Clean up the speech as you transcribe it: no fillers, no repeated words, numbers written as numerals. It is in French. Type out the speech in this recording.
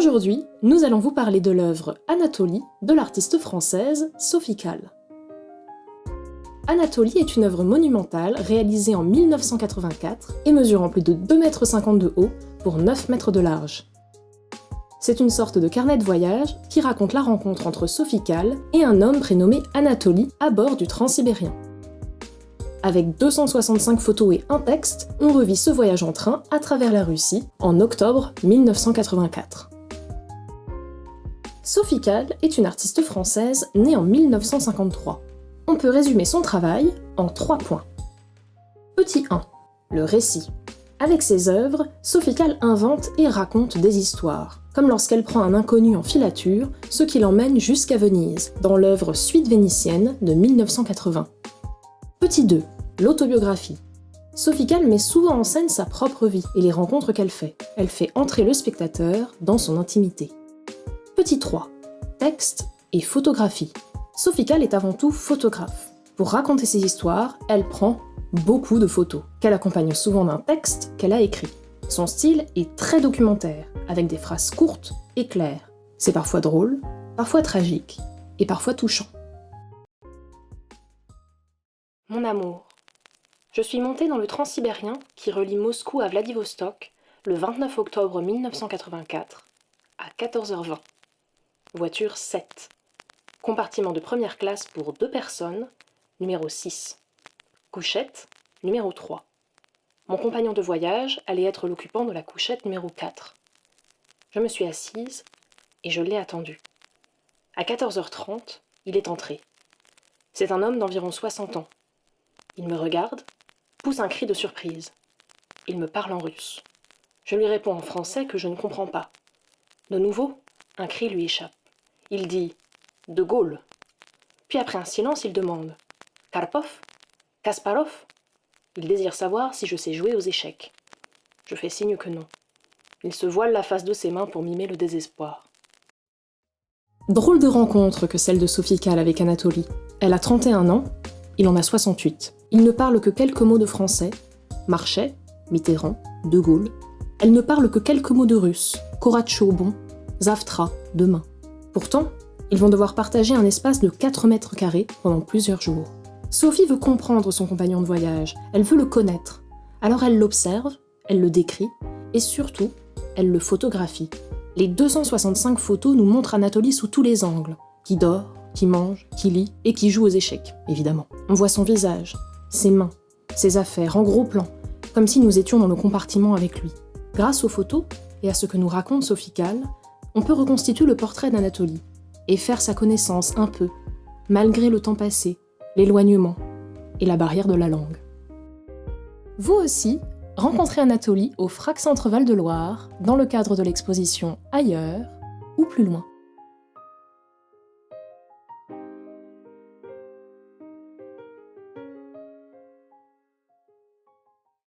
Aujourd'hui, nous allons vous parler de l'œuvre Anatolie de l'artiste française Sophie Calle. Anatolie est une œuvre monumentale réalisée en 1984 et mesurant plus de 2,50 m de haut pour 9 m de large. C'est une sorte de carnet de voyage qui raconte la rencontre entre Sophie Calle et un homme prénommé Anatolie à bord du Transsibérien. Avec 265 photos et un texte, on revit ce voyage en train à travers la Russie en octobre 1984. Sophie Calle est une artiste française née en 1953. On peut résumer son travail en 3 points. Petit 1. Le récit. Avec ses œuvres, Sophie Calle invente et raconte des histoires, comme lorsqu'elle prend un inconnu en filature, ce qui l'emmène jusqu'à Venise, dans l'œuvre Suite vénitienne de 1980. Petit 2. L'autobiographie. Sophie Calle met souvent en scène sa propre vie et les rencontres qu'elle fait. Elle fait entrer le spectateur dans son intimité. Petit 3. Texte et photographie. Sophie Calle est avant tout photographe. Pour raconter ses histoires, elle prend beaucoup de photos, qu'elle accompagne souvent d'un texte qu'elle a écrit. Son style est très documentaire, avec des phrases courtes et claires. C'est parfois drôle, parfois tragique, et parfois touchant. Mon amour, je suis montée dans le Transsibérien qui relie Moscou à Vladivostok le 29 octobre 1984 à 14h20. Voiture 7. Compartiment de première classe pour 2 personnes, numéro 6. Couchette, numéro 3. Mon compagnon de voyage allait être l'occupant de la couchette numéro 4. Je me suis assise et je l'ai attendu. À 14h30, il est entré. C'est un homme d'environ 60 ans. Il me regarde, pousse un cri de surprise. Il me parle en russe. Je lui réponds en français que je ne comprends pas. De nouveau, un cri lui échappe. Il dit « De Gaulle ». Puis après un silence, il demande « Karpov ? Kasparov ?» Il désire savoir si je sais jouer aux échecs. Je fais signe que non. Il se voile la face de ses mains pour mimer le désespoir. Drôle de rencontre que celle de Sophie Calle avec Anatolie. Elle a 31 ans, il en a 68. Il ne parle que quelques mots de français, Marchais, Mitterrand, De Gaulle. Elle ne parle que quelques mots de russe, Koratchobon, Zavtra, demain. Pourtant, ils vont devoir partager un espace de 4 mètres carrés pendant plusieurs jours. Sophie veut comprendre son compagnon de voyage, elle veut le connaître. Alors elle l'observe, elle le décrit, et surtout, elle le photographie. Les 265 photos nous montrent Anatolie sous tous les angles, qui dort, qui mange, qui lit, et qui joue aux échecs, évidemment. On voit son visage, ses mains, ses affaires, en gros plan, comme si nous étions dans le compartiment avec lui. Grâce aux photos, et à ce que nous raconte Sophie Calle, on peut reconstituer le portrait d'Anatolie, et faire sa connaissance un peu, malgré le temps passé, l'éloignement et la barrière de la langue. Vous aussi, rencontrez Anatolie au Frac Centre Val de Loire, dans le cadre de l'exposition Ailleurs ou plus loin.